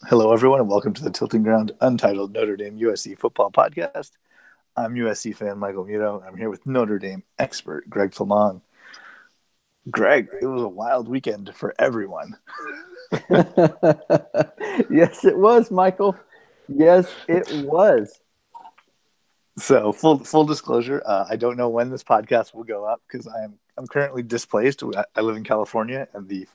Hello, everyone, and welcome to the Tilting Ground Untitled Notre Dame USC Football Podcast. I'm USC fan Michael Muto. I'm here with Notre Dame expert Greg Flamong. Greg, it was a wild weekend for everyone. Yes, it was, Michael. Yes, it was. So, full disclosure, I don't know when this podcast will go up because I'm currently displaced. I live in California, and the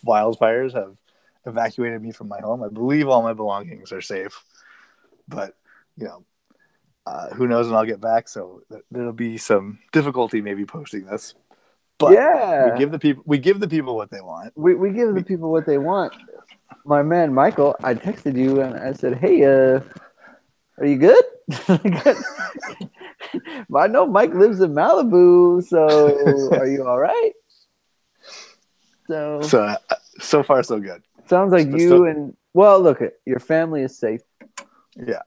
wildfires have evacuated me from my home. I believe all my belongings are safe, but who knows when I'll get back? So there'll be some difficulty maybe posting this. But we Yeah, give the people what they want. we give the people what they want. My man, Michael, I texted you and I said, hey, are you good? I know Mike lives in Malibu, so are you all right? So far so good. Sounds like well, look, your family is safe. Yeah.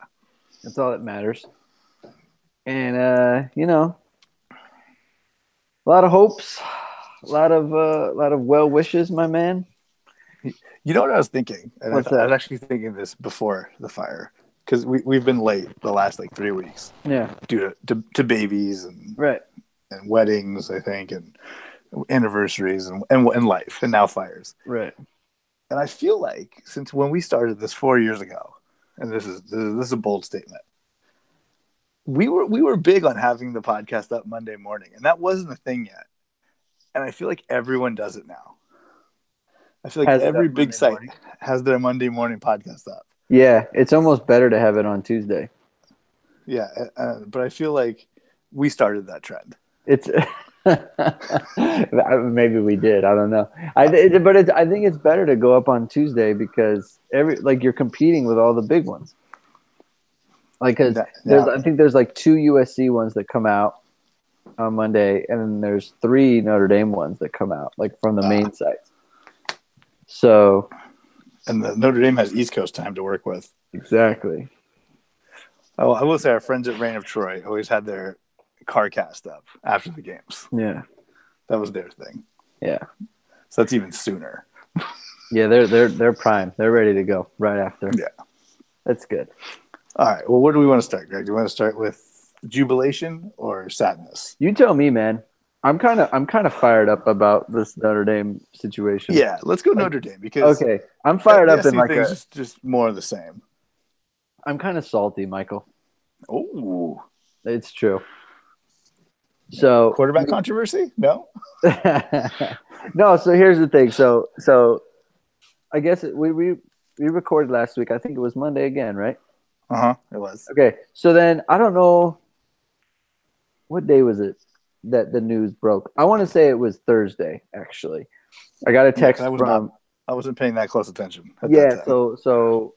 That's all that matters. And a lot of hopes, a lot of well wishes, my man. You know what I was thinking? And What's I that? was actually thinking this before the fire because we've been late the last 3 weeks. Yeah. Due to babies and Right. and weddings, I think, and anniversaries and life, and now fires. Right. And I feel like since when we started this 4 years ago, and this is a bold statement, we were big on having the podcast up Monday morning, and that wasn't a thing yet. And I feel like everyone does it now. I feel like every big site has their Monday morning podcast up. Yeah, it's almost better to have it on Tuesday. Yeah, but I feel like we started that trend. It's maybe we did. I don't know. I think it's better to go up on Tuesday because you're competing with all the big ones. I think there's 2 USC ones that come out on Monday, and then there's 3 Notre Dame ones that come out from the main sites. So, and the Notre Dame has East Coast time to work with. Exactly. Oh, I will say our friends at Reign of Troy always had their car cast up after the games. Yeah, that was their thing. Yeah, so that's even sooner. Yeah, they're prime. They're ready to go right after. Yeah, that's good. All right. Well, where do we want to start, Greg? Do you want to start with jubilation or sadness? You tell me, man. I'm kind of fired up about this Notre Dame situation. Yeah, let's go Notre Dame because I'm fired up in just more of the same. I'm kind of salty, Michael. Oh, it's true. So quarterback controversy? No. No. So here's the thing. So I guess we recorded last week. I think it was Monday again, right? It was. Okay. So then I don't know what day was it that the news broke. I want to say it was Thursday. Actually, I got a text from. I wasn't paying that close attention. Yeah. So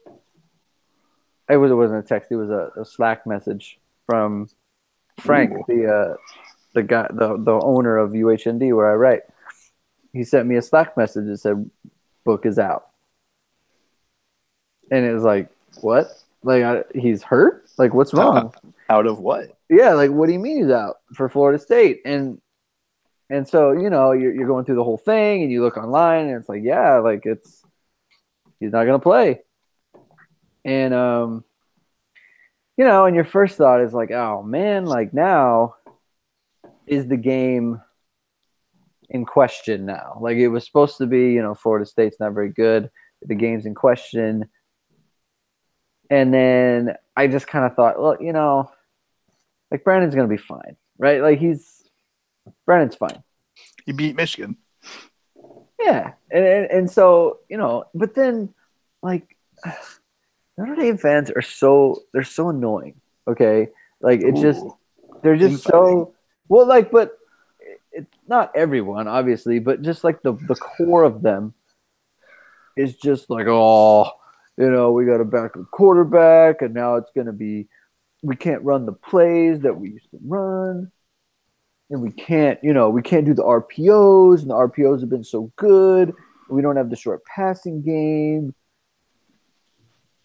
it wasn't a text. It was a Slack message from Frank, the guy, the owner of UHND where I write. He sent me a Slack message that said, "Book is out," and it was like, "What? He's hurt? What's wrong? Out of what? Yeah, what do you mean he's out for Florida State?" And so you're going through the whole thing, and you look online, and it's he's not gonna play, and and your first thought is oh man, now is the game in question now? It was supposed to be, Florida State's not very good. The game's in question. And then I just kind of thought, well, Brandon's going to be fine, right? Brandon's fine. He beat Michigan. Yeah. And so, but then Notre Dame fans they're so annoying. Okay. They're just so, well, but it's not everyone, obviously, but just the core of them is just we got to back the quarterback, and now it's going to be, we can't run the plays that we used to run, and we can't do the RPOs, and the RPOs have been so good. We don't have the short passing game,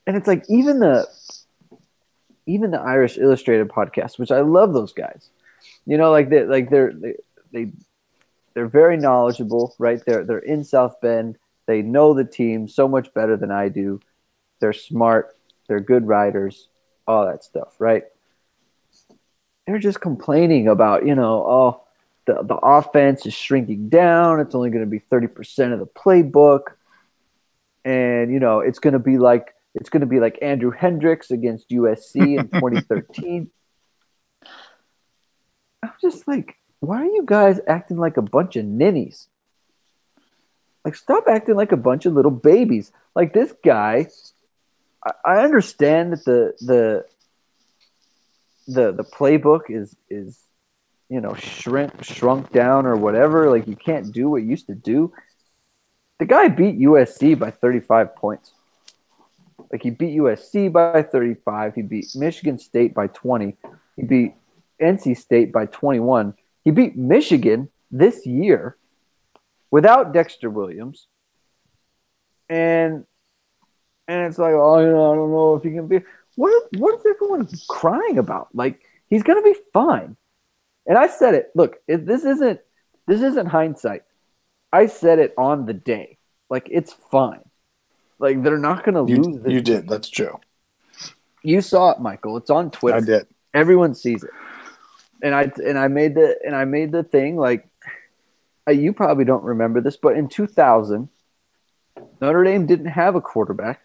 and it's even the Irish Illustrated podcast, which I love those guys. They're very knowledgeable, right? They're in South Bend. They know the team so much better than I do. They're smart. They're good riders. All that stuff, right? They're just complaining about, the offense is shrinking down. It's only going to be 30% of the playbook. And, it's going to be like Andrew Hendricks against USC in 2013. I'm just like, why are you guys acting like a bunch of ninnies? Like, stop acting like a bunch of little babies. Like, this guy, I understand that the playbook is shrunk down or whatever. Like, you can't do what you used to do. The guy beat USC by 35 points. Like, he beat USC by 35. He beat Michigan State by 20. He beat NC State by 21. He beat Michigan this year without Dexter Williams. And it's like, oh, I don't know if he can be. What is everyone crying about? Like, he's gonna be fine. And I said it. Look, this isn't hindsight. I said it on the day. Like, it's fine. Like, they're not gonna lose this. You did. That's true. You saw it, Michael. It's on Twitter. I did. Everyone sees it. And I made the thing, like, you probably don't remember this, but in 2000, Notre Dame didn't have a quarterback,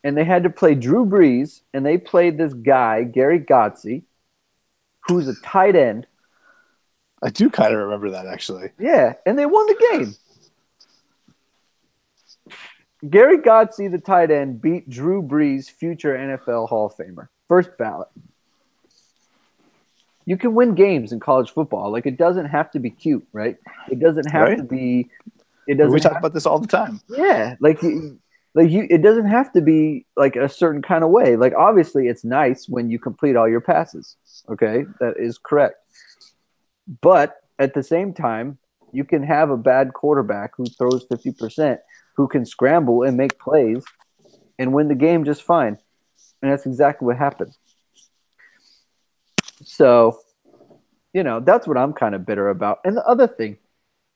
and they had to play Drew Brees, and they played this guy, Gary Godsey, who's a tight end. I do kind of remember that, actually. Yeah, and they won the game. Gary Godsey, the tight end, beat Drew Brees, future NFL Hall of Famer. First ballot. You can win games in college football. Like, it doesn't have to be cute, right? It doesn't have to be. It doesn't. We talk about this all the time. Yeah, it doesn't have to be like a certain kind of way. Like, obviously, it's nice when you complete all your passes. Okay, that is correct. But at the same time, you can have a bad quarterback who throws 50%, who can scramble and make plays and win the game just fine. And that's exactly what happened. So, that's what I'm kind of bitter about. And the other thing,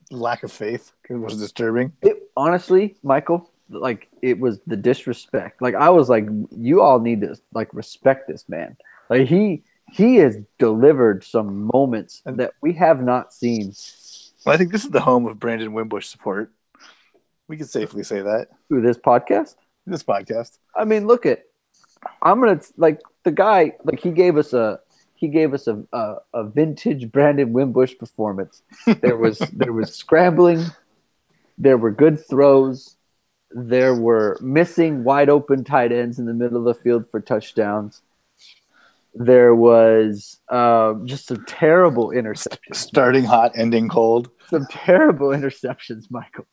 lack of faith, it was disturbing. Honestly, Michael, like, it was the disrespect. Like, I was like, you all need to, like, respect this man. Like, he has delivered some moments that we have not seen. Well, I think this is the home of Brandon Wimbush support. We can safely say that. Through this podcast? This podcast. I mean, look at, I'm going to, like, the guy, like, he gave us a vintage Brandon Wimbush performance. There was scrambling, there were good throws, there were missing wide open tight ends in the middle of the field for touchdowns. There was just some terrible interceptions. Starting hot, ending cold. Some terrible interceptions, Michael.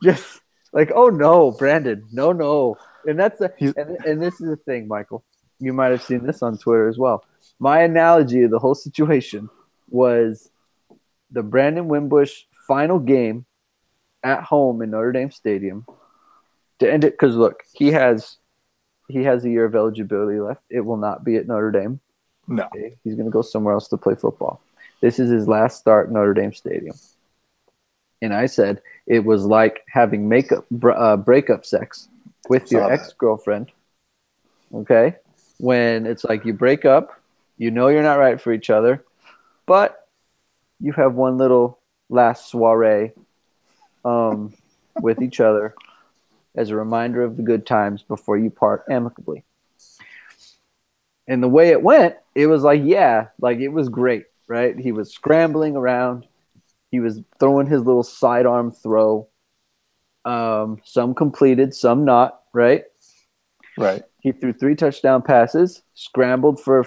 Just like, oh no, Brandon, no. And and this is the thing, Michael. You might have seen this on Twitter as well. My analogy of the whole situation was the Brandon Wimbush final game at home in Notre Dame Stadium to end it. Because look, he has a year of eligibility left. It will not be at Notre Dame. No, okay? He's going to go somewhere else to play football. This is his last start at Notre Dame Stadium. And I said it was like having breakup sex with your ex-girlfriend. Okay, when it's like you break up, you're not right for each other, but you have one little last soiree with each other as a reminder of the good times before you part amicably. And the way it went, it was like, it was great, right? He was scrambling around. He was throwing his little sidearm throw. Some completed, some not, right? Right. He threw 3 touchdown passes, scrambled for a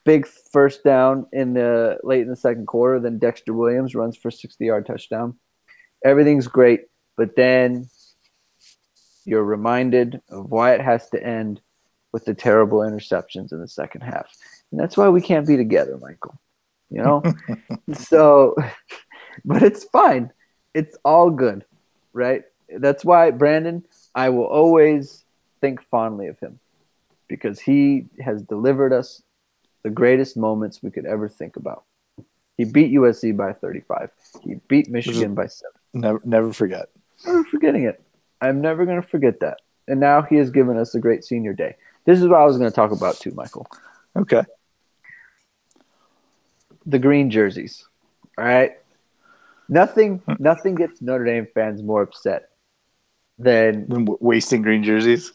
big first down late in the second quarter. Then Dexter Williams runs for a 60-yard touchdown. Everything's great, but then you're reminded of why it has to end with the terrible interceptions in the second half. And that's why we can't be together, Michael. So, but it's fine. It's all good, right? That's why, Brandon, I will always think fondly of him because he has delivered us the greatest moments we could ever think about. He beat USC by 35. He beat Michigan by 7. Never forget. Never forgetting it. I'm never going to forget that. and now he has given us a great senior day. This is what I was going to talk about too, Michael. Okay. The green jerseys. All right. Nothing gets Notre Dame fans more upset than wasting green jerseys.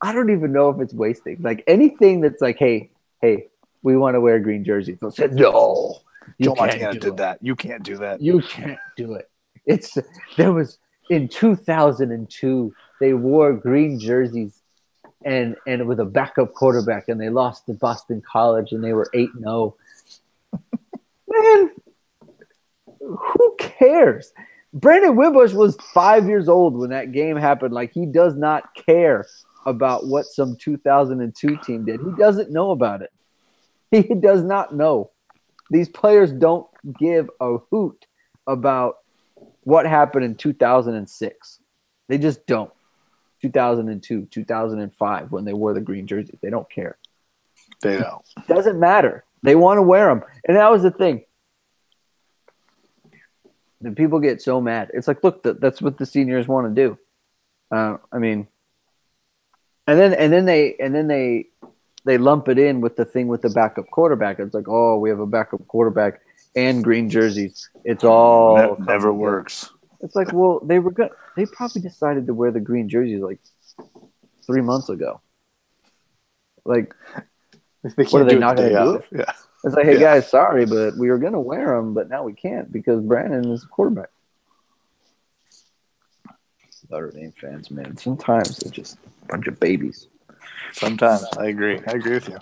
I don't even know if it's wasting. Like anything that's like, hey, we want to wear green jerseys. They'll say, no, Joe Montana did that. You can't do that. You can't do it. There was in 2002, they wore green jerseys and with a backup quarterback, and they lost to Boston College, and they were 8-0. Man, who cares? Brandon Wimbush was 5 years old when that game happened. Like, he does not care about what some 2002 team did. He doesn't know about it. He does not know. These players don't give a hoot about what happened in 2006. They just don't. 2002, 2005, when they wore the green jerseys. They don't care. They don't. It doesn't matter. They want to wear them. And that was the thing. And people get so mad. It's like, look, that's what the seniors want to do. I mean, and then they lump it in with the thing with the backup quarterback. It's like, oh, we have a backup quarterback and green jerseys. It's all that never works. It's like, well, they probably decided to wear the green jerseys like 3 months ago. Like, what are they not going to do it? Yeah. It's like, hey guys, sorry, but we were going to wear them, but now we can't because Brandon is the quarterback. Notre Dame fans, man, sometimes they're just a bunch of babies. Sometimes I agree with you.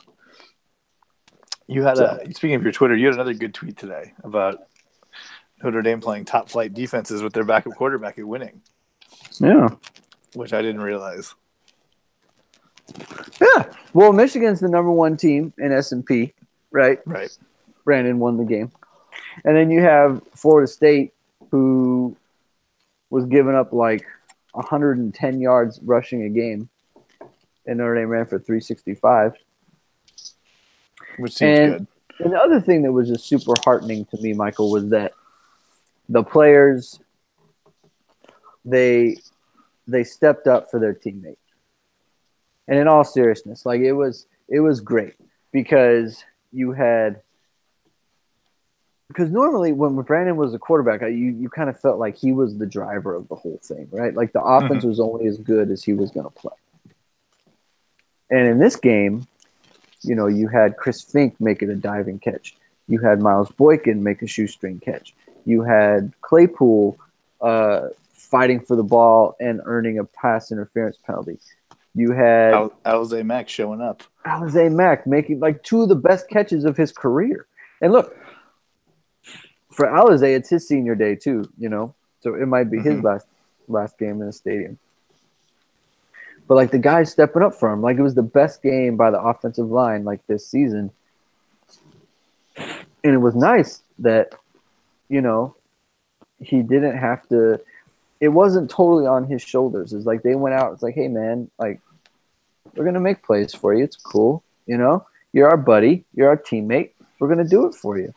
You had speaking of your Twitter, you had another good tweet today about Notre Dame playing top flight defenses with their backup quarterback and winning. Yeah. Which I didn't realize. Yeah. Well, Michigan's the number one team in S&P, right? Right. Brandon won the game. And then you have Florida State, who was giving up like 110 yards rushing a game. And Notre Dame ran for 365. Which seems good. And the other thing that was just super heartening to me, Michael, was that the players, they stepped up for their teammate. And in all seriousness, like it was great because because normally when Brandon was a quarterback, you kind of felt like he was the driver of the whole thing, right? Like the offense was only as good as he was going to play. And in this game, you had Chris Fink making a diving catch. You had Miles Boykin make a shoestring catch. You had Claypool fighting for the ball and earning a pass interference penalty. You had Alizé Mack showing up. Alizé Mack making like two of the best catches of his career. And look, for Alizé, it's his senior day too, so it might be his last game in the stadium. But like the guys stepping up for him, like it was the best game by the offensive line like this season. And it was nice that, he didn't have to. It wasn't totally on his shoulders. It's like they went out. It's like, hey man, like we're gonna make plays for you. It's cool, You're our buddy. You're our teammate. We're gonna do it for you.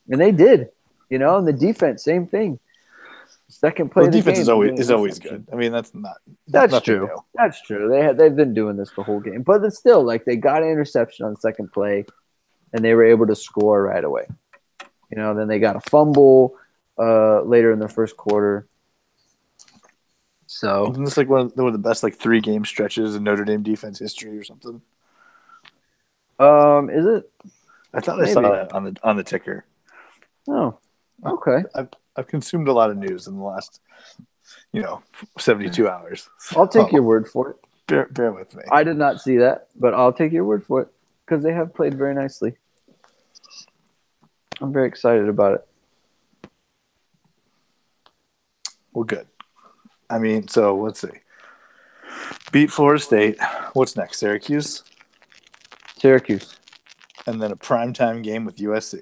And they did, And the defense, same thing. Second play. Well, the defense is always good. I mean, that's true. New. That's true. They've been doing this the whole game, but it's still like they got an interception on the second play, and they were able to score right away. Then they got a fumble later in the first quarter. So isn't this like one of the best like 3-game stretches in Notre Dame defense history or something? Is it? I thought I saw that on the ticker. Oh, okay. I've consumed a lot of news in the last, 72 hours. So I'll take your word for it. Bear with me. I did not see that, but I'll take your word for it because they have played very nicely. I'm very excited about it. Well, good. I mean, so let's see. Beat Florida State. What's next? Syracuse. And then a primetime game with USC.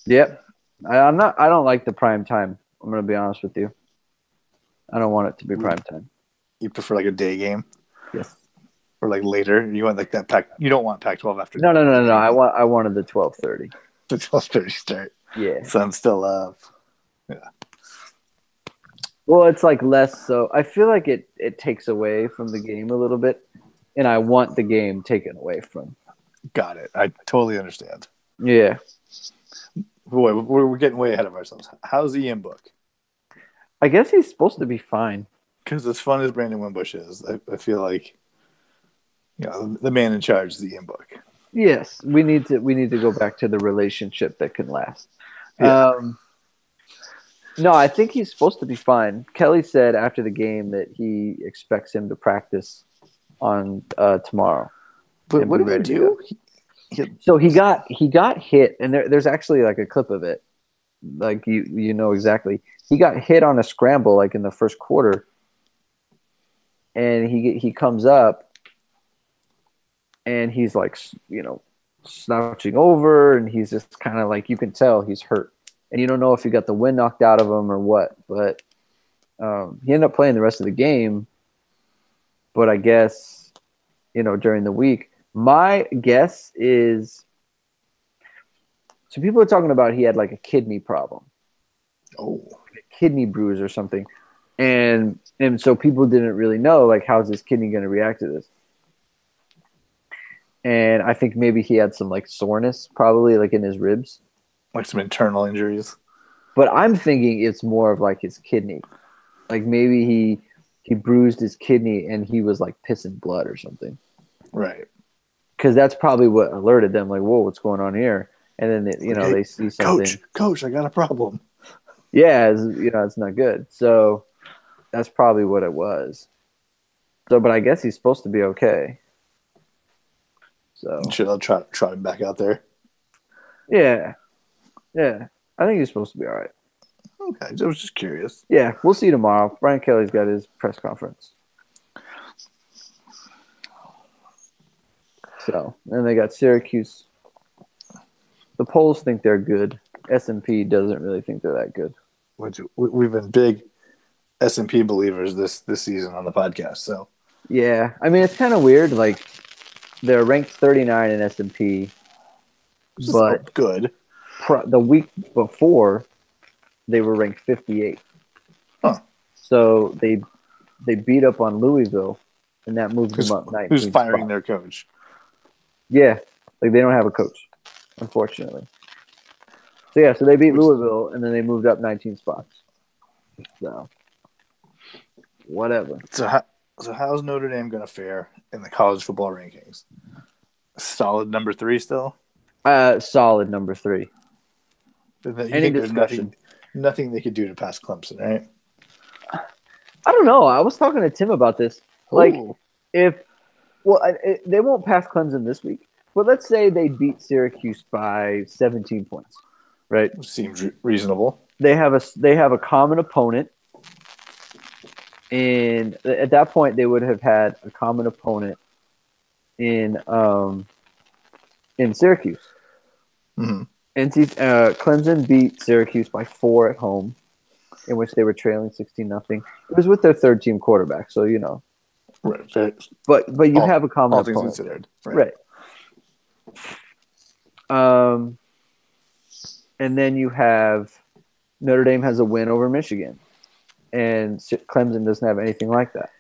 Yep. I don't like the prime time. I'm going to be honest with you. I don't want it to be prime time. You prefer like a day game? Yes. Or like later? You want like that Pac? You don't want Pac-12 after? No. I wanted the 12:30. The 12:30 start. Yeah. So I'm still up. Yeah. Well, it's like less so. I feel like it takes away from the game a little bit, and I want the game taken away from. Got it. I totally understand. Yeah. Boy, we're getting way ahead of ourselves. How's Ian Book? I guess he's supposed to be fine. Because as fun as Brandon Wimbush is, I feel like the man in charge is Ian Book. Yes, we need to go back to the relationship that can last. Yeah. No, I think he's supposed to be fine. Kelly said after the game that he expects him to practice on tomorrow. But what did he do? So he got hit, and there's actually like a clip of it. Like you know exactly. He got hit on a scramble like in the first quarter, and he comes up, and he's like slouching over, and he's just kind of like, you can tell he's hurt, and you don't know if he got the wind knocked out of him or what. But he ended up playing the rest of the game. But I guess during the week, my guess is, so people are talking about he had like a kidney problem. Oh. A kidney bruise or something. And so people didn't really know, like, how's his kidney going to react to this? And I think maybe he had some like soreness, probably like in his ribs, like some internal injuries. But I'm thinking it's more of like his kidney, like maybe he bruised his kidney and he was like pissing blood or something, right? Because that's probably what alerted them, like, whoa, what's going on here? And then they see something. Coach, I got a problem. Yeah, it's not good. So that's probably what it was. So, but I guess he's supposed to be okay. So should I trot him back out there? Yeah. I think he's supposed to be all right. Okay, I was just curious. Yeah, we'll see tomorrow. Brian Kelly's got his press conference. So, and they got Syracuse. The polls think they're good. S&P doesn't really think they're that good. We've been big S&P believers this season on the podcast. So yeah, I mean, it's kind of weird. Like, they're ranked 39 in S&P, but good. The week before, they were ranked 58. Huh. So they beat up on Louisville, and that moved them up 19. Who's firing their coach? Yeah, like they don't have a coach, unfortunately. So yeah, so they beat Louisville, and then they moved up 19 spots. So whatever. So how's Notre Dame going to fare in the college football rankings? Solid number 3 still? Solid number 3. Any discussion? Nothing they could do to pass Clemson, right? I don't know. I was talking to Tim about this. Like, they won't pass Clemson this week, but let's say they beat Syracuse by 17 points, right? Seems reasonable. They have a common opponent, and at that point they would have had a common opponent in Syracuse. Mm-hmm. Clemson beat Syracuse by 4 at home, in which they were trailing 16-0. It was with their third-team quarterback, so Right. But you have a common opponent. All things considered. Right. And then you have Notre Dame has a win over Michigan, and Clemson doesn't have anything like that.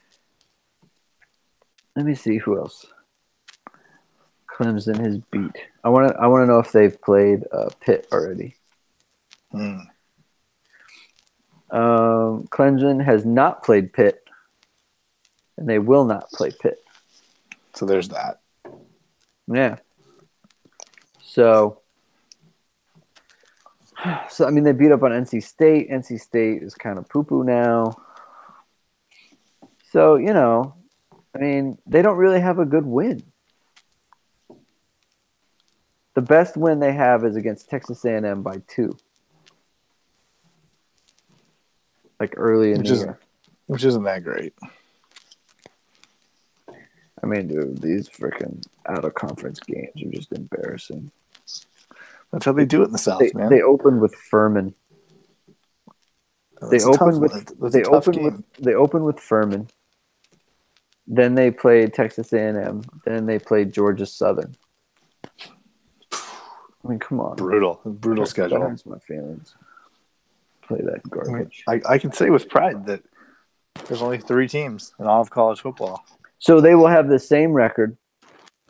Let me see who else Clemson has beat. I want to know if they've played Pitt already. Clemson has not played Pitt, and they will not play Pitt. So there's that. Yeah. So I mean, they beat up on NC State. NC State is kind of poo-poo now. So, I mean, they don't really have a good win. The best win they have is against Texas A&M by 2. Like early in the year. Which isn't that great. I mean, dude, these freaking out-of-conference games are just embarrassing. That's how they do it in the South, man. They opened with Furman. They opened with Furman. Then they played Texas A&M. Then they played Georgia Southern. I mean, come on. Brutal schedule. That hurts my feelings. play that garbage. I can say with pride that there's only 3 teams in all of college football. So they will have the same record.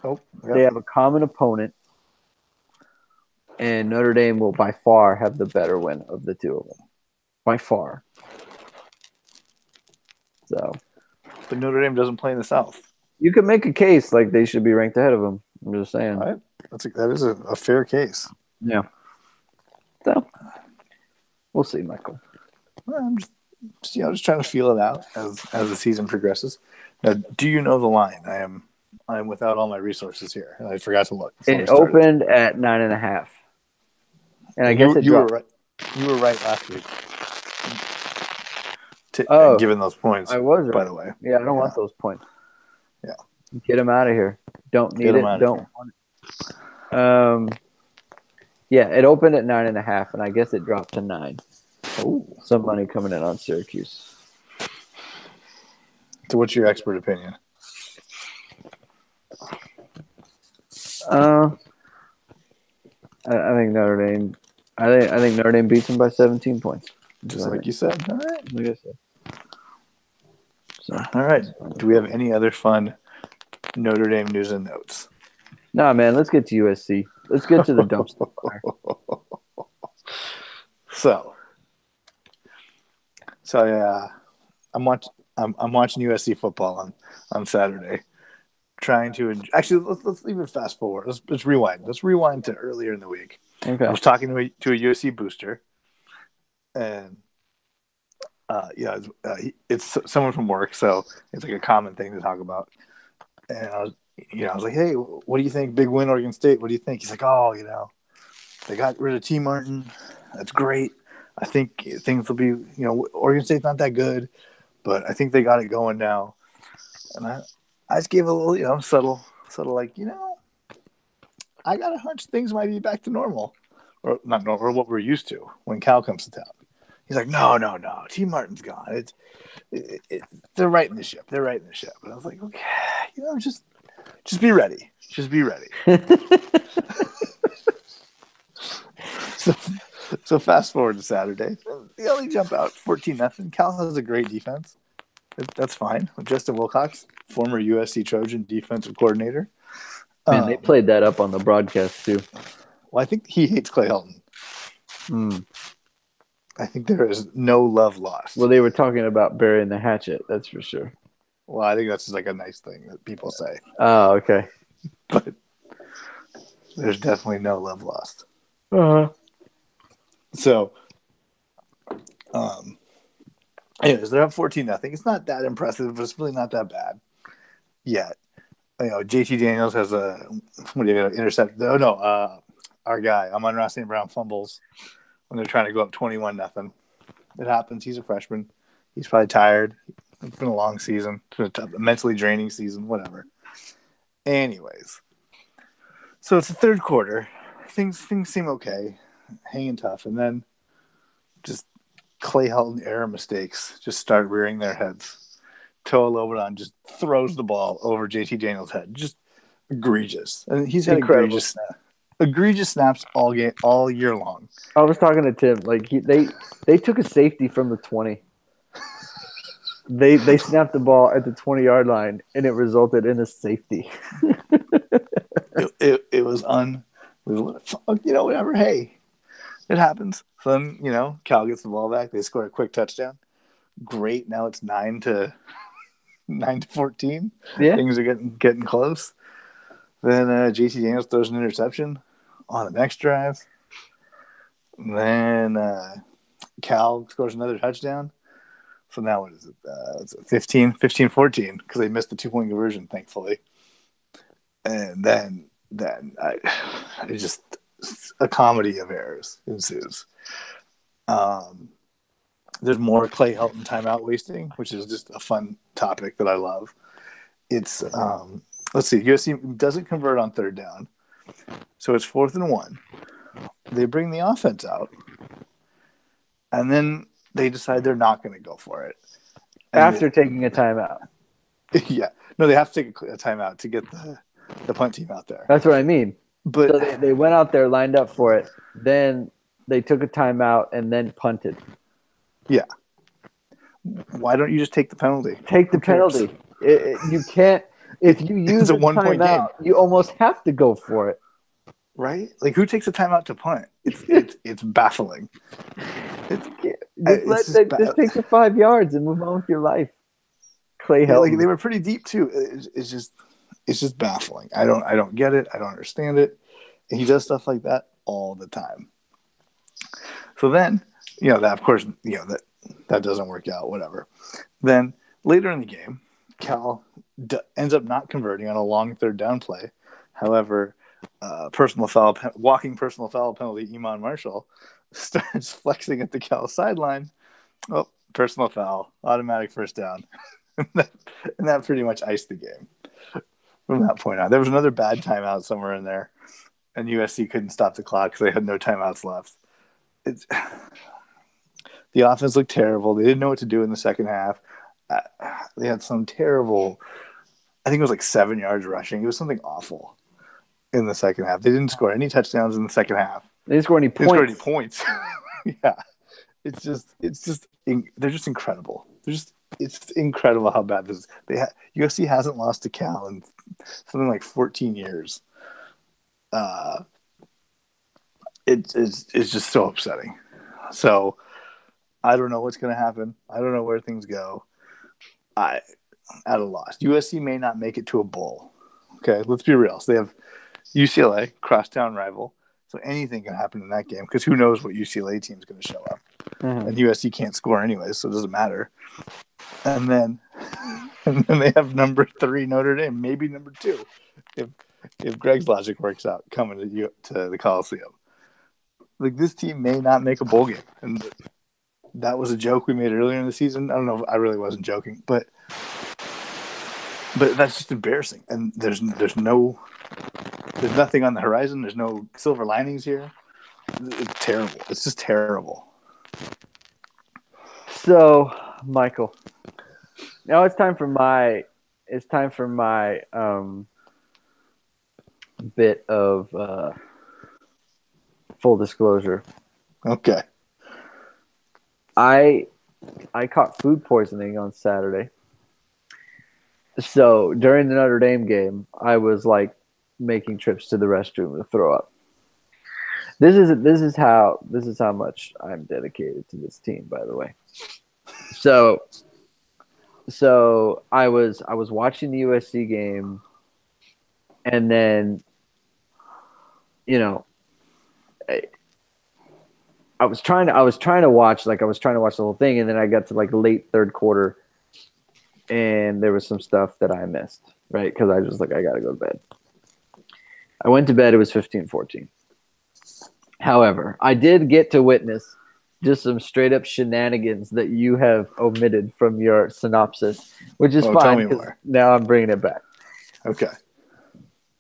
Oh, They have a common opponent, and Notre Dame will by far have the better win of the two of them. By far. So, but Notre Dame doesn't play in the South. You could make a case like they should be ranked ahead of them. I'm just saying. Right? That is a fair case. Yeah. So, we'll see, Michael. Well, I'm just trying to feel it out as the season progresses. Now, do you know the line? I am without all my resources here. I forgot to look. It opened at 9.5, and I guess you were right. You were right last week. Given those points, I was right. By the way, yeah, I don't want those points. Yeah, get them out of here. Don't need it. Don't want it. Yeah, it opened at 9.5, and I guess it dropped to 9. Oh, some money coming in on Syracuse. So, what's your expert opinion? I think Notre Dame. I think Notre Dame beats them by 17 points. Just like you said. All right. Like I said. So, all right. Do we have any other fun Notre Dame news and notes? Nah, man. Let's get to USC. Let's get to the dumpster fire. So yeah, I'm watching USC football on Saturday. Trying to actually let's leave it fast forward. Let's rewind. Let's rewind to earlier in the week. Okay. I was talking to a USC booster, and it's someone from work, so it's like a common thing to talk about. And I was like, hey, what do you think? Big win, Oregon State. What do you think? He's like, oh, they got rid of T. Martin. That's great. I think things will be, Oregon State's not that good, but I think they got it going now. And I just gave a little, subtle, like, I got a hunch things might be back to normal, or not normal, or what we're used to when Cal comes to town. He's like, no. T. Martin's gone. They're righting the ship. And I was like, okay, just be ready. Just be ready. So fast forward to Saturday. They only jump out 14-0. Cal has a great defense. That's fine. Justin Wilcox, former USC Trojan defensive coordinator. Man, they played that up on the broadcast too. Well, I think he hates Clay Helton. I think there is no love lost. Well, they were talking about burying the hatchet. That's for sure. Well, I think that's just like a nice thing that people say. Oh, okay. But there's definitely no love lost. Uh-huh. So, anyways, they're up 14-0. It's not that impressive, but it's really not that bad yet. JT Daniels has intercept. Oh no, our guy Amon-Ra St. Brown fumbles when they're trying to go up 21-0. It happens. He's a freshman. He's probably tired. It's been a long season. It's been a mentally draining season. Whatever. Anyways, so it's the third quarter. Things seem okay, hanging tough, and then just Clay Helton error mistakes just start rearing their heads. Toa Lobanon just throws the ball over JT Daniels' head. Just egregious. And he's had egregious snaps all year long. I was talking to Tim. Like they took a safety from the 20. They snapped the ball at the 20-yard line, and it resulted in a safety. it was whatever. Hey, it happens. So then Cal gets the ball back. They score a quick touchdown. Great. Now it's 9-14. Yeah, things are getting close. Then JT Daniels throws an interception on the next drive. Then Cal scores another touchdown. So now what is it? It's 15-14 because they missed the 2-point conversion, thankfully. And then it's just a comedy of errors ensues. There's more Clay Helton timeout wasting, which is just a fun topic that I love. It's let's see, USC doesn't convert on third down, so it's 4th and 1. They bring the offense out, and then they decide they're not going to go for it after taking a timeout. Yeah, no, they have to take a timeout to get the punt team out there. That's what I mean. But so they went out there, lined up for it. Then they took a timeout and then punted. Yeah. Why don't you just take the penalty? Take the penalty. You can't. If you use a a 1-point game, timeout, you almost have to go for it. right? Like, who takes a timeout to punt? It's baffling. Just take the 5 yards and move on with your life. Clay Like, Helton. they were pretty deep too. It's just baffling. I don't get it. I don't understand it. And he does stuff like that all the time. So then, that of course, that doesn't work out. Whatever. Then later in the game, Cal ends up not converting on a long third down play. However, walking personal foul penalty, Iman Marshall starts flexing at the Cal sideline. Oh, personal foul, automatic first down. and that pretty much iced the game from that point on. There was another bad timeout somewhere in there, and USC couldn't stop the clock because they had no timeouts left. The offense looked terrible. They didn't know what to do in the second half. They had some terrible, I think it was like 7 yards rushing. It was something awful in the second half. They didn't score any touchdowns in the second half. They didn't score any points. Yeah. It's just they're just incredible. It's incredible how bad this is. USC hasn't lost to Cal in something like 14 years. It's just so upsetting. So I don't know what's going to happen. I don't know where things go. At a loss. USC may not make it to a bowl. Okay, let's be real. So they have UCLA, crosstown rival. So anything can happen in that game because who knows what UCLA team is going to show up. Mm-hmm. And USC can't score anyways, so it doesn't matter. And then they have number 3 Notre Dame, maybe number 2, if Greg's logic works out, coming to the Coliseum. Like, this team may not make a bowl game, and that was a joke we made earlier in the season. I don't know if I really wasn't joking, but that's just embarrassing. And there's nothing on the horizon. There's no silver linings here. It's terrible. It's just terrible. So, Michael, now it's time for my bit of full disclosure. Okay. I caught food poisoning on Saturday. So during the Notre Dame game, I was like making trips to the restroom to throw up. This is how much I'm dedicated to this team, by the way. So I was watching the USC game, and then I was trying to watch the whole thing, and then I got to like late third quarter, and there was some stuff that I missed, right? Because I was like, I gotta go to bed. I went to bed. It was 15-14. However, I did get to witness just some straight up shenanigans that you have omitted from your synopsis, which is fine. Tell me more. Now I'm bringing it back. Okay.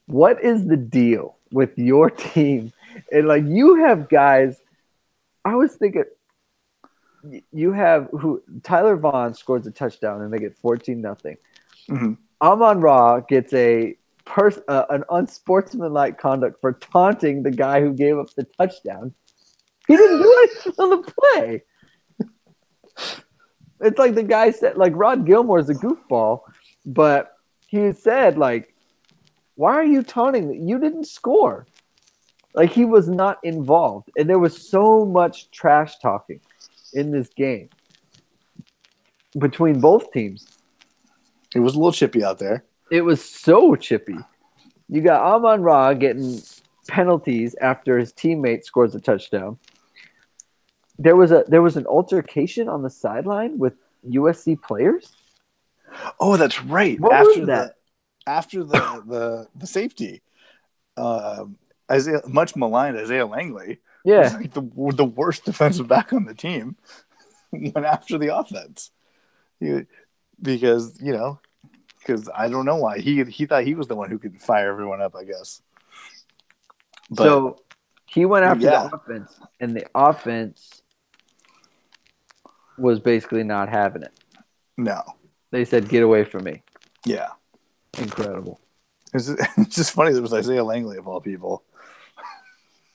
What is the deal with your team? And like, you have guys. I was thinking, you have Tyler Vaughn scores a touchdown and they get 14-0. Mm-hmm. Amon-Ra gets an unsportsmanlike conduct for taunting the guy who gave up the touchdown. He didn't do it on the play. It's like the guy said, like, Rod Gilmore's a goofball, but he said, like, why are you taunting? You didn't score. Like, he was not involved. And there was so much trash talking in this game between both teams. It was a little chippy out there. It was so chippy. You got Amon-Ra getting penalties after his teammate scores a touchdown. There was an altercation on the sideline with USC players. Oh, that's right. What was that? After the safety. Much maligned Isaiah Langley, was like the worst defensive back on the team, went after the offense. Because I don't know why he thought he was the one who could fire everyone up, I guess. But, so he went after the offense, and the offense was basically not having it. No, they said, "Get away from me." Yeah, incredible. It's just funny. There was Isaiah Langley of all people,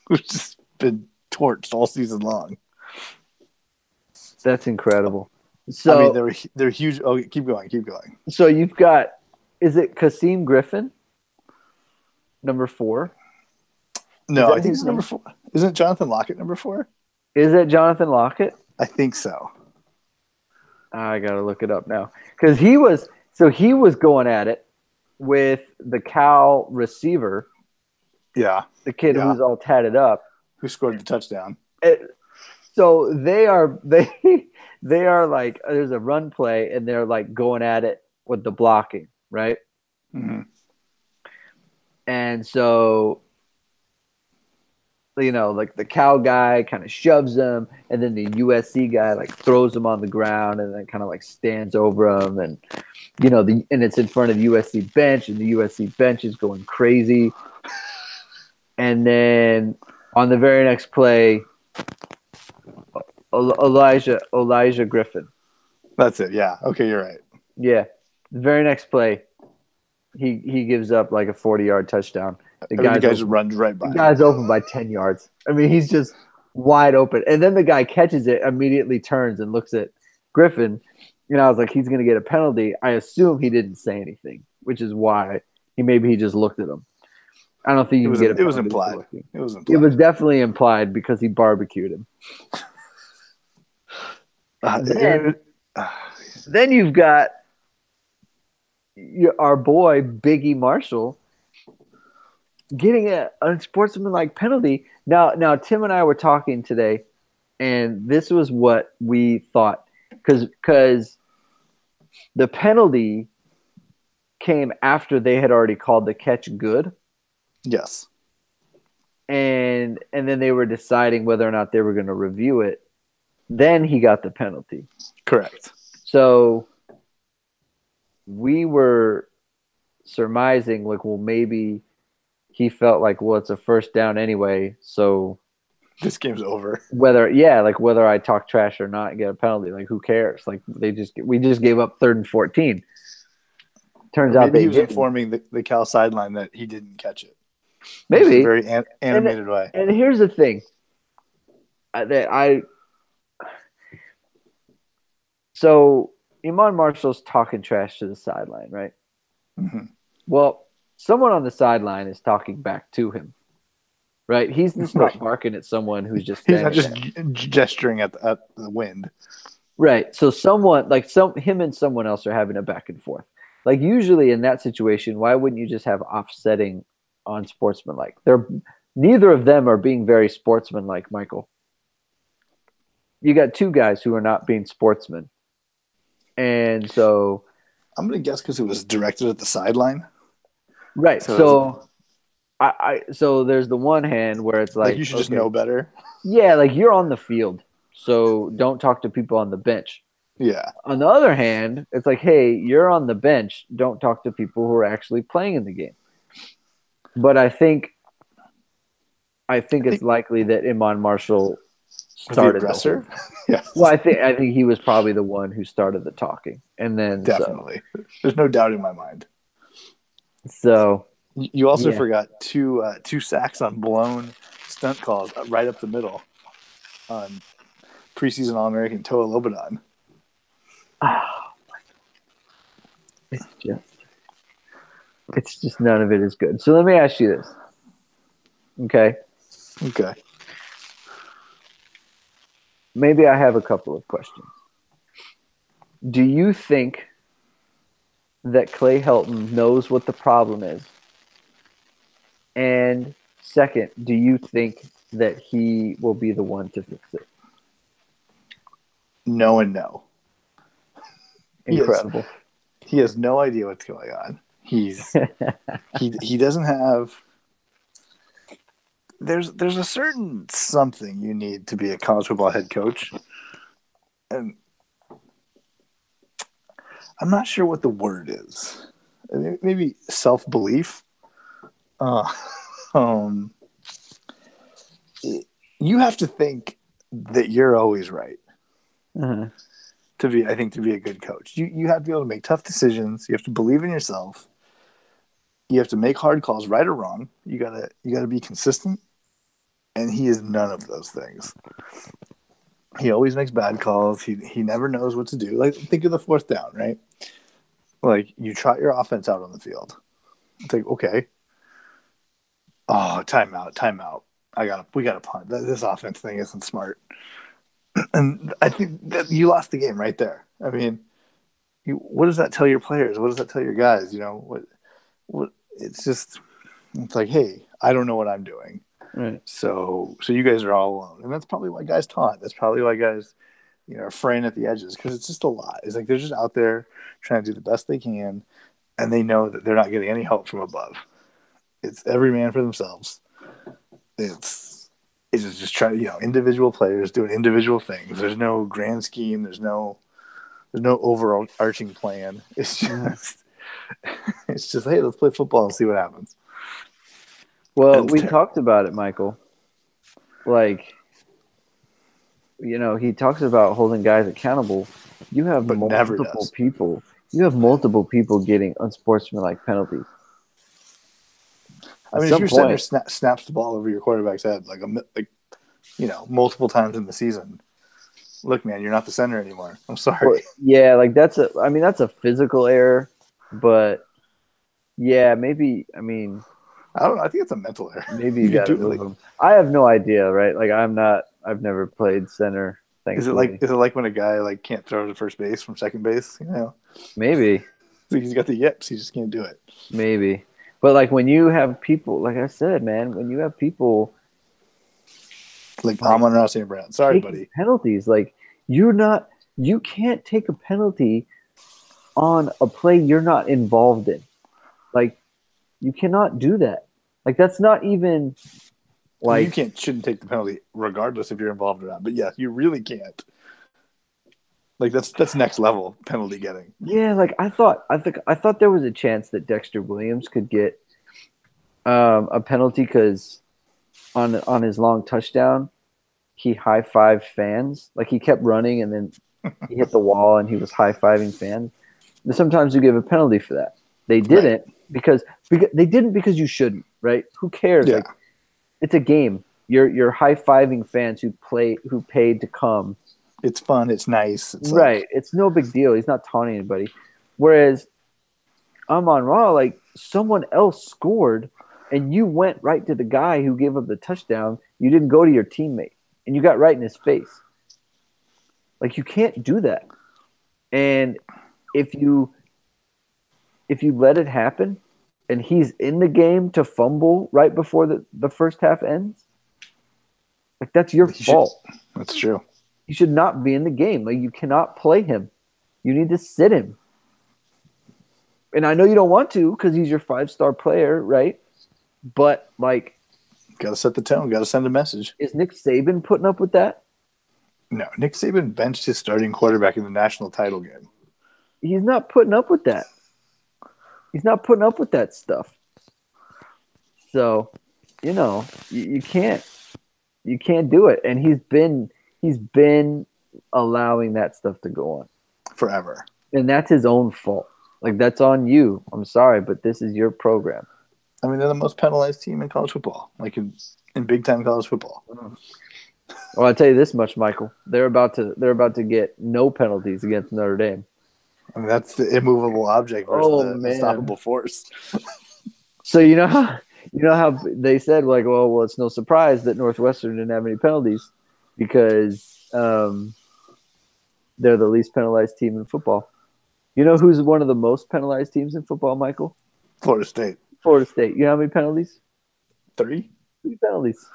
who's just been torched all season long. That's incredible. I mean, So they're huge. Oh, keep going, keep going. so you've got, is it Kasim Griffin, number 4? Is No, I that think his it's number name? 4. Isn't Jonathan Lockett number 4? Is it Jonathan Lockett? I think so. I gotta look it up now because he was going at it with the Cal receiver, Yeah, the kid yeah. who's all tatted up. Who scored the touchdown? So they are like, there's a run play and they're like going at it with the blocking, right? Mm-hmm. And so, like the Cal guy kind of shoves him, and then the USC guy like throws him on the ground, and then kind of like stands over him, and and it's in front of the USC bench, and the USC bench is going crazy. And then on the very next play, Elijah Griffin. That's it. Yeah. Okay, you're right. Yeah. The very next play, he gives up like a 40-yard touchdown. The I mean, the guy just open, runs right the by him. guy's open by 10 yards. I mean, he's just wide open. And then the guy catches it, immediately turns and looks at Griffin. I was like, he's going to get a penalty. I assume he didn't say anything, which is why he just looked at him. I don't think you can get a penalty. It was implied. It was implied. It was definitely implied because he barbecued him. Then you've got our boy Biggie Marshall getting a unsportsmanlike penalty. Now Tim and I were talking today, and this was what we thought, because the penalty came after they had already called the catch good. Yes. And then they were deciding whether or not they were going to review it. Then he got the penalty. Correct. So we were surmising, like, well, maybe he felt like, well, it's a first down anyway, so this game's over. Whether I talk trash or not and get a penalty, like, who cares? Like, we just gave up 3rd and 14. Turns out he was informing the Cal sideline that he didn't catch it. Maybe in a very animated way. And here's the thing so Iman Marshall's talking trash to the sideline, right? Mm-hmm. Well, someone on the sideline is talking back to him, right? He's just not barking at someone who's just he's not just gesturing at the wind, right? So someone like him and someone else are having a back and forth. Like, usually in that situation, why wouldn't you just have offsetting on sportsmanlike? Neither of them are being very sportsmanlike, Michael. You got 2 guys who are not being sportsmen. And so I'm going to guess because it was directed at the sideline. Right. So so there's the one hand where it's like, you should just know better. Yeah, like, you're on the field, so don't talk to people on the bench. Yeah. On the other hand, it's like, hey, you're on the bench, don't talk to people who are actually playing in the game. But I think it's likely that Iman Marshall started the aggressor. Yeah. Well, I think he was probably the one who started the talking, and then definitely, there's no doubt in my mind. So you also forgot two sacks on blown stunt calls right up the middle on preseason All-American Toa Lobanon. Oh, it's just none of it is good. So let me ask you this. Okay. Maybe I have a couple of questions. Do you think that Clay Helton knows what the problem is? And second, do you think that he will be the one to fix it? No and no. Incredible. He has no idea what's going on. He doesn't have. There's a certain something you need to be a college football head coach, and I'm not sure what the word is. Maybe self-belief. You have to think that you're always right. Uh-huh. To be a good coach. You have to be able to make tough decisions. You have to believe in yourself. You have to make hard calls, right or wrong. You gotta be consistent. And he is none of those things. He always makes bad calls. He never knows what to do. Like, think of the fourth down, right? Like, you trot your offense out on the field. It's like, okay. Oh, timeout. We gotta punt. This offense thing isn't smart. And I think that you lost the game right there. I mean, what does that tell your players? What does that tell your guys? What? It's like, hey, I don't know what I'm doing. Right. So you guys are all alone, and that's probably why guys taunt. That's probably why guys, are fraying at the edges, because it's just a lot. It's like they're just out there trying to do the best they can, and they know that they're not getting any help from above. It's every man for themselves. It's just trying, individual players doing individual things. There's no grand scheme. There's no overall arching plan. It's just, hey, let's play football and see what happens. Well, we talked about it, Michael. Like, he talks about holding guys accountable. You have multiple people. You have multiple people getting unsportsmanlike penalties. I mean, if your center snaps the ball over your quarterback's head multiple times in the season, look, man, you're not the center anymore. I'm sorry. Well, yeah, like that's a physical error, but yeah, maybe. I mean, I don't know. I think it's a mental error. Maybe you got to move them. I have no idea, right? Like, I've never played center. Thankfully. Is it like when a guy can't throw to first base from second base? Maybe. He's got the yips. He just can't do it. Maybe. But like when you have people, like I said, man, when you have people like Amon-Ra St. Brown. Sorry, buddy. Penalties. Like, you can't take a penalty on a play you're not involved in. Like, you cannot do that. Like, that's not even like shouldn't take the penalty regardless if you're involved or not. But yeah, you really can't. Like, that's next level penalty getting. Yeah, like I thought there was a chance that Dexter Williams could get a penalty because on his long touchdown, he high-fived fans. Like, he kept running and then he hit the wall and he was high-fiving fans. And sometimes you give a penalty for that. They didn't because they didn't because you shouldn't, right? Who cares? Yeah. Like, it's a game. You're high-fiving fans who paid to come. It's fun. It's nice. It's right. It's no big deal. He's not taunting anybody. Whereas Amon-Ra, like, someone else scored and you went right to the guy who gave up the touchdown. You didn't go to your teammate and you got right in his face. Like, you can't do that. And if you let it happen and he's in the game to fumble right before the first half ends, like, that's your fault. That's true. He should not be in the game. Like, you cannot play him. You need to sit him. And I know you don't want to because he's your 5-star player, right? But, like, got to set the tone. Got to send a message. Is Nick Saban putting up with that? No, Nick Saban benched his starting quarterback in the national title game. He's not putting up with that. He's not putting up with that stuff. So, you can't do it. And he's been allowing that stuff to go on forever. And that's his own fault. Like, that's on you. I'm sorry, but this is your program. I mean, they're the most penalized team in college football, like in big time college football. Well, I'll tell you this much, Michael. They're about to get no penalties against Notre Dame. I mean, that's the immovable object versus the unstoppable force. So you know how they said, like, well, it's no surprise that Northwestern didn't have any penalties because they're the least penalized team in football. You know who's one of the most penalized teams in football, Michael? Florida State. You know how many penalties? 3 penalties.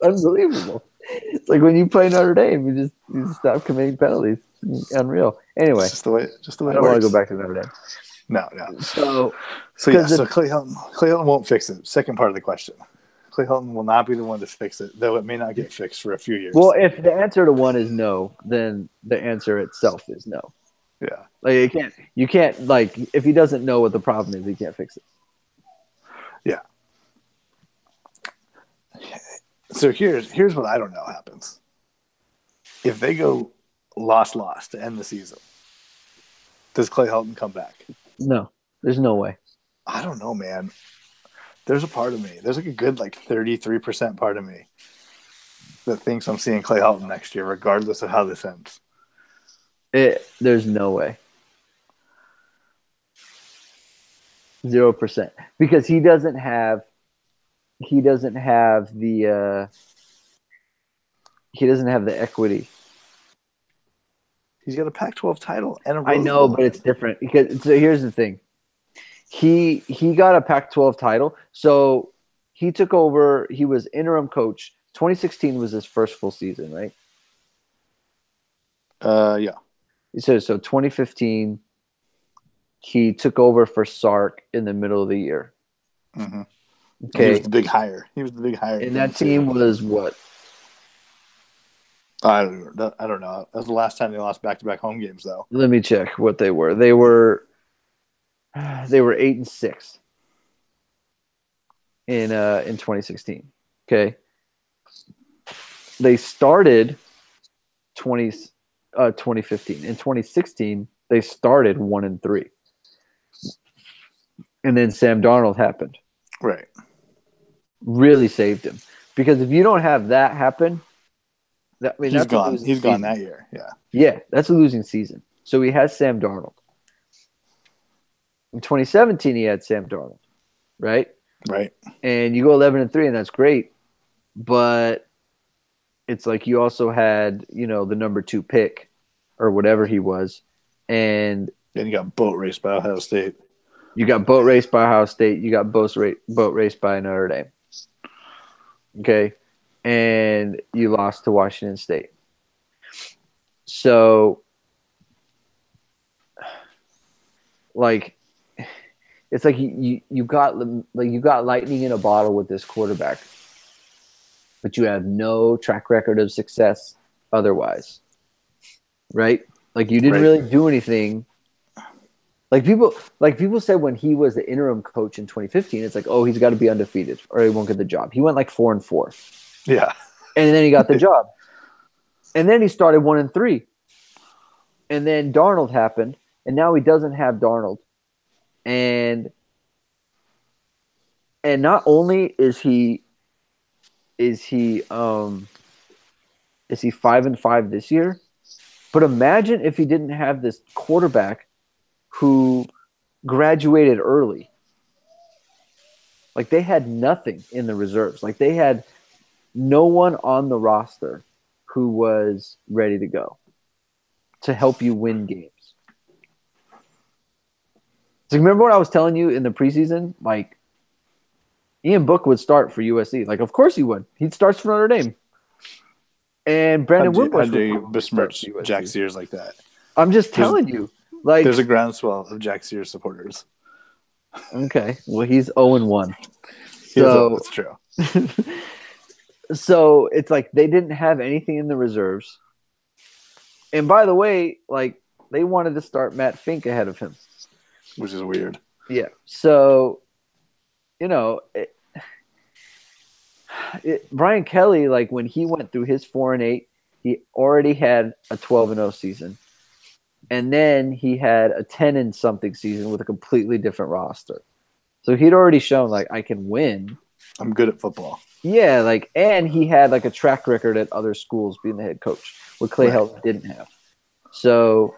Unbelievable. It's like when you play Notre Dame, you just stop committing penalties. It's unreal. Anyway, it's just the way I don't want to go back to Notre Dame. No. So Clay Helton won't fix it. Second part of the question. Clay Helton will not be the one to fix it, though it may not get fixed for a few years. Well, if the answer to one is no, then the answer itself is no. Yeah. Like, you can't, like, if he doesn't know what the problem is, he can't fix it. Yeah. So here's what I don't know happens. If they go lost to end the season, does Clay Helton come back? No, there's no way. I don't know, man. There's a part of me. There's like a good 33% part of me that thinks I'm seeing Clay Helton next year, regardless of how this ends. There's no way. 0%. Because he doesn't have the equity. He's got a Pac-12 title and a Rose I know, Bowl. but it's different because so here's the thing. He got a Pac-12 title, so he took over. He was interim coach. 2016 was his first full season, right? Yeah. So 2015, he took over for Sark in the middle of the year. Mm-hmm. Okay, he was the big hire. And that team was what? I don't know. That was the last time they lost back-to-back home games, though. Let me check what they were. They were 8-6 in 2016. Okay, they started 2015. In 2016, they started 1-3, and then Sam Darnold happened. Right. Really saved him because if you don't have that happen, he's gone. He's gone that year. Yeah. Yeah, that's a losing season. So he has Sam Darnold. In 2017, he had Sam Darnold, right? Right. And you go 11-3, and that's great. But it's like you also had, the number 2 pick or whatever he was. And then you got boat raced by Ohio State. You got boat raced by Ohio State. You got boat raced by Notre Dame. Okay. And you lost to Washington State. So, like, it's like you got lightning in a bottle with this quarterback, but you have no track record of success otherwise, right? Like you didn't really do anything. Like people said when he was the interim coach in 2015, it's like, oh, he's got to be undefeated or he won't get the job. He went like 4-4. Yeah, and then he got the job, and then he started 1-3, and then Darnold happened, and now he doesn't have Darnold. And not only is he 5-5 this year, but imagine if he didn't have this quarterback who graduated early. Like they had nothing in the reserves. Like they had no one on the roster who was ready to go to help you win games. So remember what I was telling you in the preseason? Like, Ian Book would start for USC. Like, of course he would. He starts for Notre Dame. And Brandon Wimbush would besmirch Jack Sears like that. I'm just telling you. Like, there's a groundswell of Jack Sears supporters. Okay. Well, he's 0-1. So that's true. So it's like they didn't have anything in the reserves. And by the way, like they wanted to start Matt Fink ahead of him. Which is weird. Yeah. So, Brian Kelly, like when he went through his 4-8, he already had a 12-0 season. And then he had a 10-something season with a completely different roster. So he'd already shown like I can win. I'm good at football. Yeah, like and he had like a track record at other schools being the head coach, what Clay Helton didn't have. So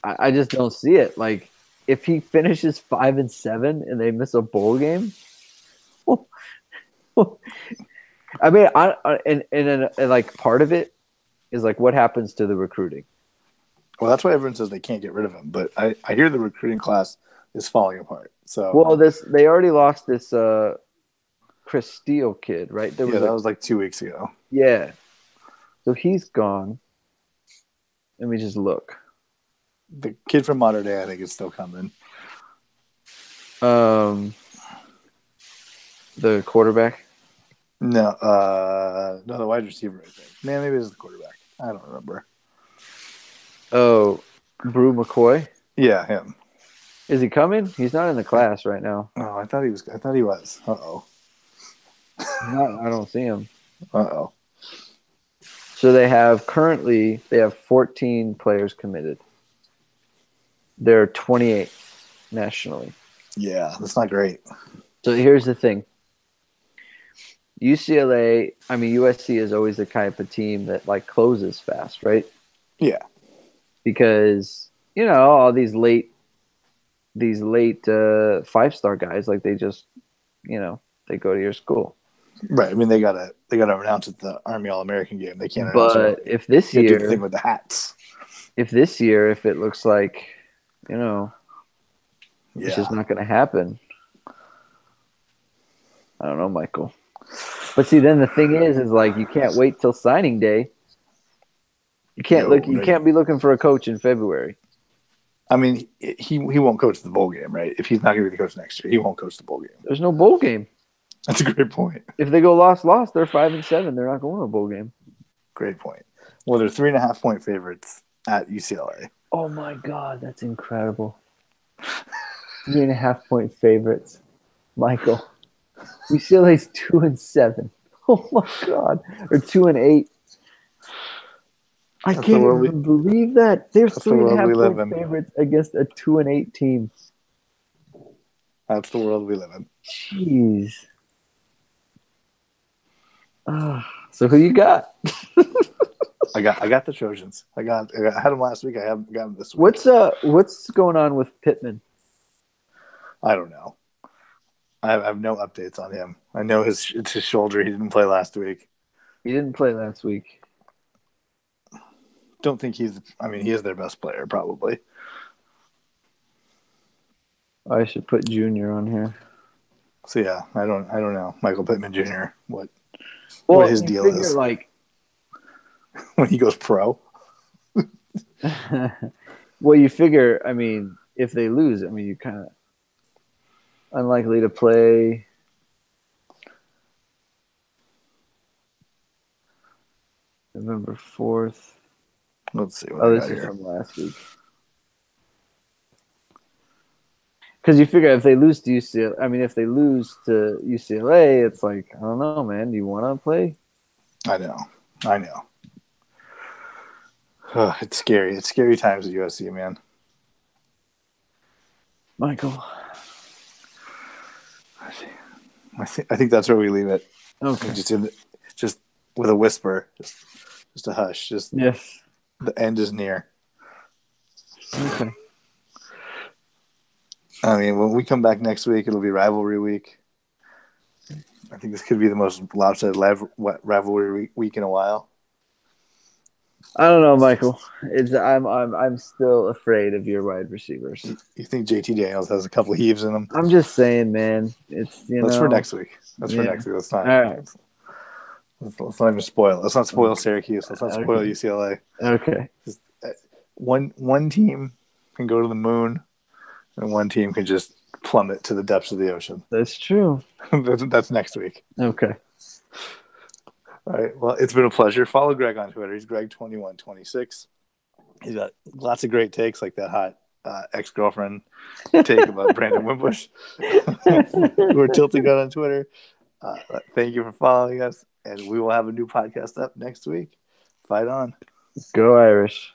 I just don't see it. Like, if he finishes 5-7 and they miss a bowl game, I mean, and like part of it is like what happens to the recruiting. Well, that's why everyone says they can't get rid of him. But I hear the recruiting class is falling apart. So they already lost this Chris Steele kid, right? That was like 2 weeks ago. Yeah, so he's gone. Let me just look. The kid from Modern Day, I think, is still coming. The quarterback? No, the wide receiver, I think. Man, maybe it was the quarterback. I don't remember. Oh, Brew McCoy? Yeah, him. Is he coming? He's not in the class right now. Oh, I thought he was. Uh-oh. I don't see him. Uh-oh. So they have 14 players committed. They're 28 nationally. Yeah, that's not great. So here's the thing. UCLA, I mean USC is always the type of team that like closes fast, right? Yeah. Because all these late 5-star guys, like they just they go to your school. Right. I mean, they gotta announce at the Army All-American game. They can't announce But it. if this You do the year, thing with the hats. if it looks like it's just not going to happen. I don't know, Michael. But see, then the thing is like you can't wait till signing day. You can't You can't be looking for a coach in February. I mean, he won't coach the bowl game, right? If he's not going to be the coach next year, he won't coach the bowl game. There's no bowl game. That's a great point. If they go lost, they're 5-7. They're not going to a bowl game. Great point. Well, they're 3.5-point favorites at UCLA. Oh my God, that's incredible. 3.5-point favorites, Michael. UCLA's 2-7. Oh my God, or 2-8. I can't even believe that they're 3.5-point favorites against a 2-8 team. That's the world we live in. Jeez. So who you got? I got the Trojans. I had them last week. I haven't got them this week. What's going on with Pittman? I don't know. I have no updates on him. I know it's his shoulder. He didn't play last week. Don't think he is their best player, probably. I should put Junior on here. So yeah, I don't know. Michael Pittman Jr. What his deal is. Like when he goes pro. Well, you figure, I mean, if they lose, I mean, you kind of unlikely to play. November 4th. Let's see. This is from last week. Because you figure if they lose to UCLA, it's like, I don't know, man. Do you want to play? I know. It's scary. It's scary times at USC, man. Michael. I think that's where we leave it. Okay. Just with a whisper, just a hush. Yes. The end is near. Okay. I mean, when we come back next week, it'll be rivalry week. I think this could be the most lopsided rivalry week in a while. I don't know, Michael. I'm still afraid of your wide receivers. You think JT Daniels has a couple heaves in him? I'm just saying, man. That's for next week. That's for next week. Let's not. All right. Let's not even spoil. Let's not spoil Syracuse. Let's not spoil UCLA. Okay. Just, one team can go to the moon, and one team can just plummet to the depths of the ocean. That's true. That's next week. Okay. All right. Well, it's been a pleasure. Follow Greg on Twitter. He's Greg2126. He's got lots of great takes, like that hot ex-girlfriend take about Brandon Wimbush. We're tilting on Twitter. Thank you for following us, and we will have a new podcast up next week. Fight on. Go Irish.